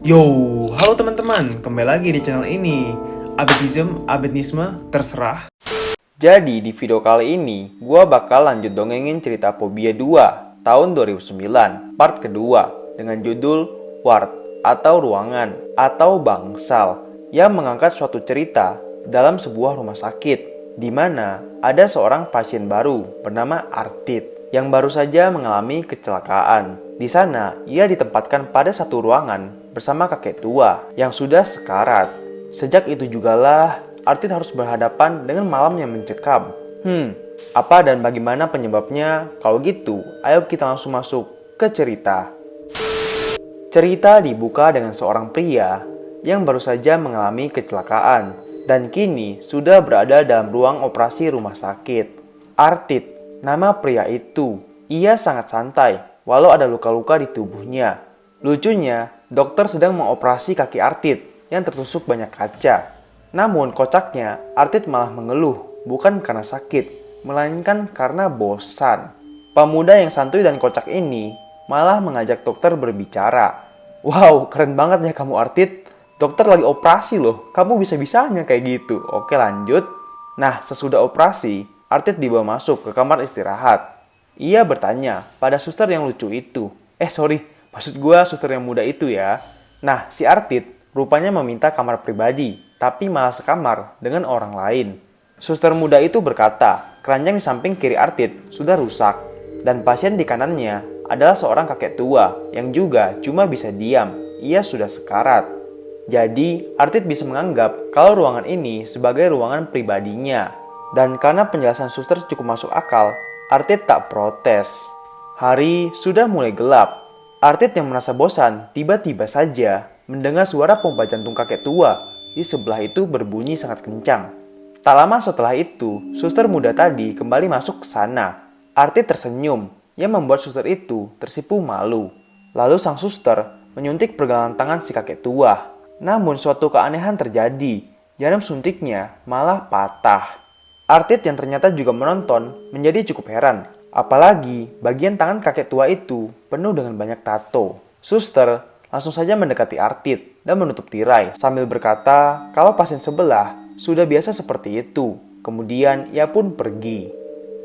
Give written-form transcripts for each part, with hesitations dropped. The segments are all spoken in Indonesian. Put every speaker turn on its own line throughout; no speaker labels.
Yo, halo teman-teman, kembali lagi di channel ini. Abedisme, terserah.
Jadi di video kali ini, gua bakal lanjut dongengin cerita Fobia 2 tahun 2009, part kedua dengan judul Ward atau Ruangan atau Bangsal yang mengangkat suatu cerita dalam sebuah rumah sakit di mana ada seorang pasien baru bernama Artit yang baru saja mengalami kecelakaan. Di sana, ia ditempatkan pada satu ruangan bersama kakek tua yang sudah sekarat. Sejak itu jugalah Artit harus berhadapan dengan malam yang mencekam. Apa dan bagaimana penyebabnya? Kalau gitu, ayo kita langsung masuk ke cerita. Cerita dibuka dengan seorang pria yang baru saja mengalami kecelakaan dan kini sudah berada dalam ruang operasi rumah sakit. Artit, nama pria itu. Ia sangat santai, walau ada luka-luka di tubuhnya. Lucunya, dokter sedang mengoperasi kaki Artit yang tertusuk banyak kaca. Namun kocaknya, Artit malah mengeluh, bukan karena sakit, melainkan karena bosan. Pemuda yang santuy dan kocak ini malah mengajak dokter berbicara. Wow, keren banget ya kamu Artit. Dokter lagi operasi loh, kamu bisa-bisanya kayak gitu. Oke lanjut. Nah, sesudah operasi, Artit dibawa masuk ke kamar istirahat. Ia bertanya pada suster yang lucu itu. Maksud gue suster yang muda itu ya. Nah, si Artit rupanya meminta kamar pribadi, tapi malah sekamar dengan orang lain. Suster muda itu berkata, keranjang di samping kiri Artit sudah rusak, dan pasien di kanannya adalah seorang kakek tua yang juga cuma bisa diam. Ia sudah sekarat. Jadi, Artit bisa menganggap kalau ruangan ini sebagai ruangan pribadinya. Dan karena penjelasan suster cukup masuk akal, Artit tak protes. Hari sudah mulai gelap. Artit yang merasa bosan tiba-tiba saja mendengar suara pompa jantung kakek tua di sebelah itu berbunyi sangat kencang. Tak lama setelah itu, suster muda tadi kembali masuk ke sana. Artit tersenyum yang membuat suster itu tersipu malu. Lalu sang suster menyuntik pergelangan tangan si kakek tua. Namun suatu keanehan terjadi. Jarum suntiknya malah patah. Artit yang ternyata juga menonton menjadi cukup heran. Apalagi bagian tangan kakek tua itu penuh dengan banyak tato. Suster langsung saja mendekati Artit dan menutup tirai sambil berkata kalau pasien sebelah sudah biasa seperti itu. Kemudian ia pun pergi.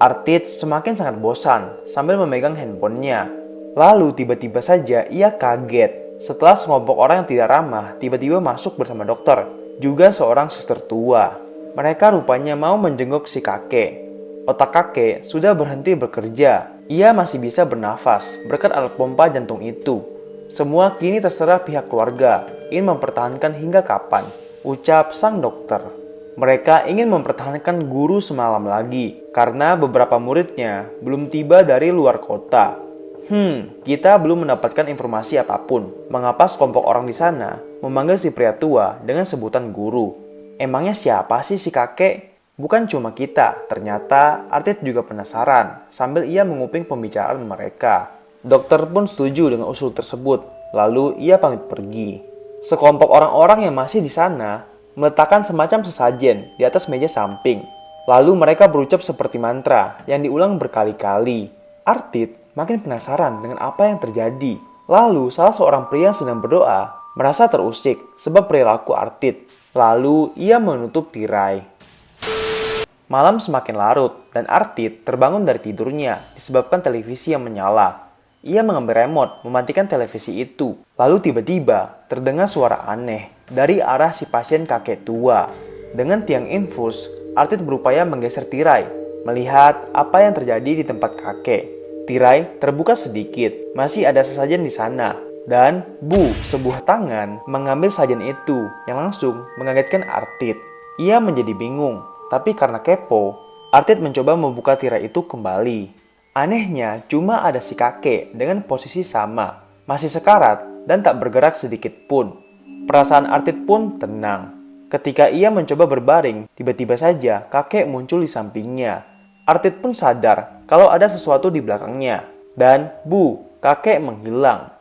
Artit semakin sangat bosan sambil memegang handphonenya. Lalu tiba-tiba saja ia kaget setelah sekelompok orang yang tidak ramah tiba-tiba masuk bersama dokter, juga seorang suster tua. Mereka rupanya mau menjenguk si kakek. Otak kakek sudah berhenti bekerja. Ia masih bisa bernafas berkat alat pompa jantung itu. Semua kini terserah pihak keluarga ingin mempertahankan hingga kapan, ucap sang dokter. Mereka ingin mempertahankan guru semalam lagi karena beberapa muridnya belum tiba dari luar kota. Kita belum mendapatkan informasi apapun mengapa sekelompok orang di sana memanggil si pria tua dengan sebutan guru. Emangnya siapa sih si kakek? Bukan cuma kita, ternyata Artit juga penasaran sambil ia menguping pembicaraan mereka. Dokter pun setuju dengan usul tersebut, lalu ia pamit pergi. Sekelompok orang-orang yang masih di sana meletakkan semacam sesajen di atas meja samping. Lalu mereka berucap seperti mantra yang diulang berkali-kali. Artit makin penasaran dengan apa yang terjadi. Lalu salah seorang pria yang sedang berdoa merasa terusik sebab perilaku Artit. Lalu ia menutup tirai. Malam semakin larut dan Artit terbangun dari tidurnya disebabkan televisi yang menyala. Ia mengambil remote mematikan televisi itu. Lalu tiba-tiba terdengar suara aneh dari arah si pasien kakek tua. Dengan tiang infus, Artit berupaya menggeser tirai, melihat apa yang terjadi di tempat kakek. Tirai terbuka sedikit, masih ada sesajen di sana. Dan, sebuah tangan mengambil sajen itu yang langsung mengagetkan Artit. Ia menjadi bingung, tapi karena kepo, Artit mencoba membuka tirai itu kembali. Anehnya, cuma ada si kakek dengan posisi sama, masih sekarat dan tak bergerak sedikit pun. Perasaan Artit pun tenang. Ketika ia mencoba berbaring, tiba-tiba saja kakek muncul di sampingnya. Artit pun sadar kalau ada sesuatu di belakangnya. Dan, kakek menghilang.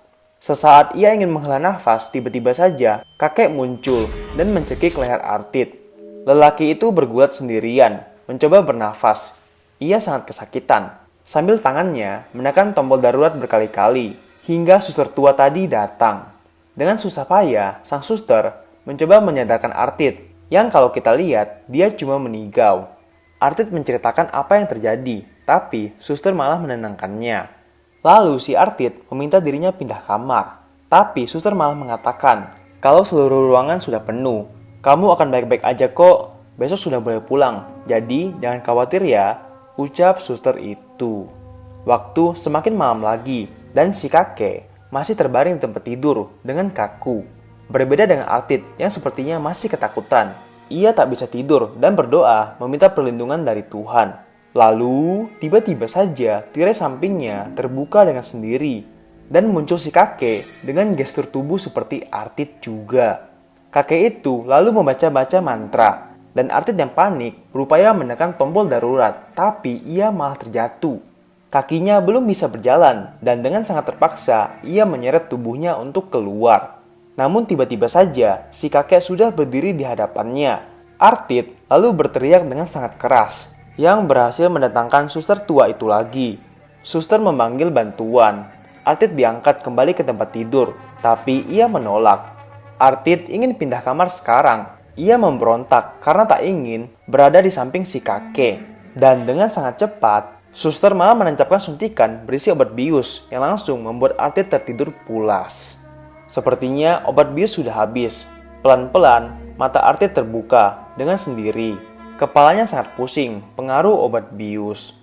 Sesaat ia ingin menghela nafas, tiba-tiba saja kakek muncul dan mencekik leher Artit. Lelaki itu bergulat sendirian, mencoba bernafas. Ia sangat kesakitan, sambil tangannya menekan tombol darurat berkali-kali, hingga suster tua tadi datang. Dengan susah payah, sang suster mencoba menyadarkan Artit, yang kalau kita lihat, dia cuma menigau. Artit menceritakan apa yang terjadi, tapi suster malah menenangkannya. Lalu si Artit meminta dirinya pindah kamar, tapi suster malah mengatakan, kalau seluruh ruangan sudah penuh, kamu akan baik-baik aja kok, besok sudah boleh pulang, jadi jangan khawatir ya, ucap suster itu. Waktu semakin malam lagi, dan si kakek masih terbaring di tempat tidur dengan kaku. Berbeda dengan Artit yang sepertinya masih ketakutan. Ia tak bisa tidur dan berdoa meminta perlindungan dari Tuhan. Lalu, tiba-tiba saja tirai sampingnya terbuka dengan sendiri. Dan muncul si kakek dengan gestur tubuh seperti Artit juga. Kakek itu lalu membaca-baca mantra. Dan Artit yang panik berupaya menekan tombol darurat, tapi ia malah terjatuh. Kakinya belum bisa berjalan, dan dengan sangat terpaksa, ia menyeret tubuhnya untuk keluar. Namun tiba-tiba saja, si kakek sudah berdiri di hadapannya. Artit lalu berteriak dengan sangat keras, yang berhasil mendatangkan suster tua itu lagi. Suster memanggil bantuan. Artit diangkat kembali ke tempat tidur, tapi ia menolak. Artit ingin pindah kamar sekarang. Ia memberontak karena tak ingin berada di samping si kakek. Dan dengan sangat cepat, suster malah menancapkan suntikan berisi obat bius yang langsung membuat Artit tertidur pulas. Sepertinya obat bius sudah habis. Pelan-pelan, mata Artit terbuka dengan sendiri. Kepalanya sangat pusing, pengaruh obat bius.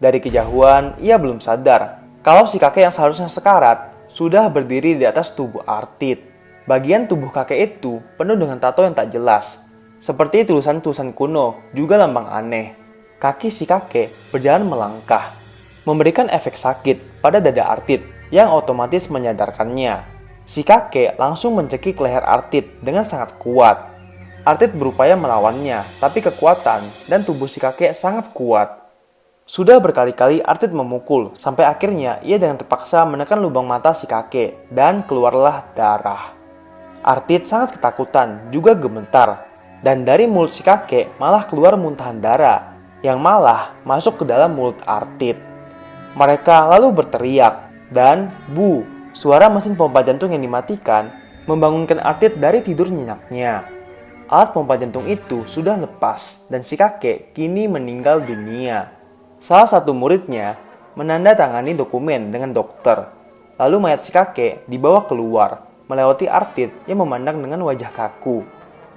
Dari kejauhan, ia belum sadar kalau si kakek yang seharusnya sekarat sudah berdiri di atas tubuh Artit. Bagian tubuh kakek itu penuh dengan tato yang tak jelas. Seperti tulisan-tulisan kuno, juga lambang aneh. Kaki si kakek berjalan melangkah, memberikan efek sakit pada dada Artit yang otomatis menyadarkannya. Si kakek langsung mencekik leher Artit dengan sangat kuat. Artit berupaya melawannya, tapi kekuatan dan tubuh si kakek sangat kuat. Sudah berkali-kali Artit memukul, sampai akhirnya ia dengan terpaksa menekan lubang mata si kakek dan keluarlah darah. Artit sangat ketakutan, juga gemetar. Dan dari mulut si kakek malah keluar muntahan darah, yang malah masuk ke dalam mulut Artit. Mereka lalu berteriak, dan bu, suara mesin pompa jantung yang dimatikan membangunkan Artit dari tidur nyenyaknya. Alat pompa jantung itu sudah lepas, dan si kakek kini meninggal dunia. Salah satu muridnya menandatangani dokumen dengan dokter. Lalu mayat si kakek dibawa keluar, melewati Artit yang memandang dengan wajah kaku.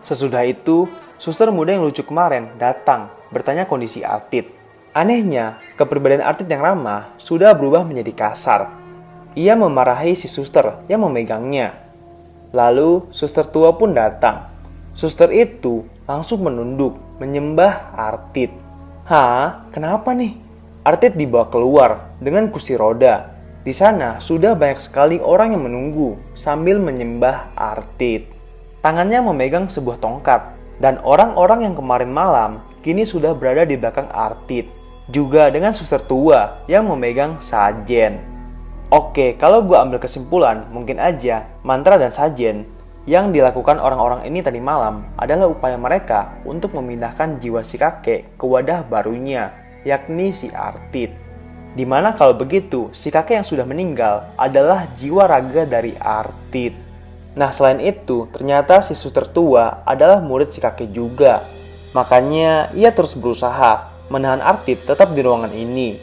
Sesudah itu, suster muda yang lucu kemarin datang bertanya kondisi Artit. Anehnya, kepribadian Artit yang ramah sudah berubah menjadi kasar. Ia memarahi si suster yang memegangnya. Lalu, suster tua pun datang. Suster itu langsung menunduk, menyembah Artit. Hah? Kenapa nih? Artit dibawa keluar dengan kursi roda. Di sana sudah banyak sekali orang yang menunggu sambil menyembah Artit. Tangannya memegang sebuah tongkat, dan orang-orang yang kemarin malam kini sudah berada di belakang Artit. Juga dengan suster tua yang memegang sajen. Oke, kalau gue ambil kesimpulan, mungkin aja mantra dan sajen yang dilakukan orang-orang ini tadi malam adalah upaya mereka untuk memindahkan jiwa si kakek ke wadah barunya, yakni si Artit. Dimana kalau begitu, si kakek yang sudah meninggal adalah jiwa raga dari Artit. Nah selain itu, ternyata si suster tua adalah murid si kakek juga. Makanya ia terus berusaha menahan Artit tetap di ruangan ini.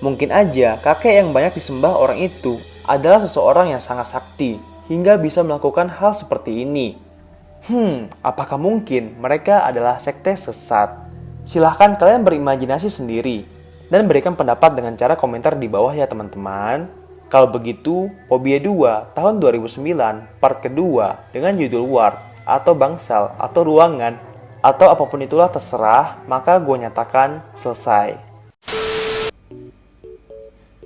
Mungkin aja kakek yang banyak disembah orang itu adalah seseorang yang sangat sakti hingga bisa melakukan hal seperti ini. Apakah mungkin mereka adalah sekte sesat? Silahkan kalian berimajinasi sendiri dan berikan pendapat dengan cara komentar di bawah ya teman-teman. Kalau begitu, Fobia 2 tahun 2009 part kedua dengan judul Ward atau Bangsal atau Ruangan atau apapun itulah terserah, maka gue nyatakan selesai.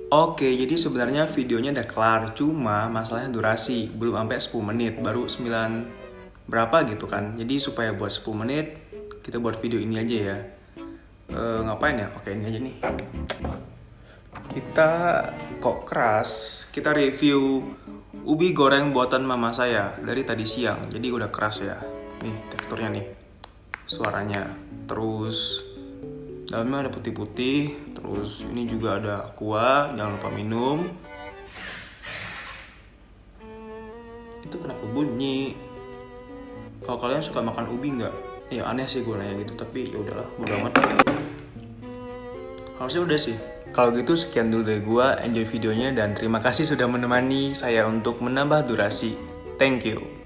Oke, jadi sebenarnya videonya udah kelar, cuma masalahnya durasi, belum sampai 10 menit, baru 9 berapa gitu kan. Jadi supaya buat 10 menit, kita buat video ini aja ya. Ngapain ya? Oke, ini aja nih. Kita kok keras, kita review ubi goreng buatan mama saya dari tadi siang. Jadi udah keras ya. Nih teksturnya nih, suaranya. Terus dalamnya ada putih-putih. Terus ini juga ada aqua, jangan lupa minum. Itu kenapa bunyi? Kalau kalian suka makan ubi nggak? Ya aneh sih gue nanya gitu, tapi ya udahlah, bodo amat. Harusnya udah sih. Kalau gitu sekian dulu dari gue, enjoy videonya dan terima kasih sudah menemani saya untuk menambah durasi. Thank you.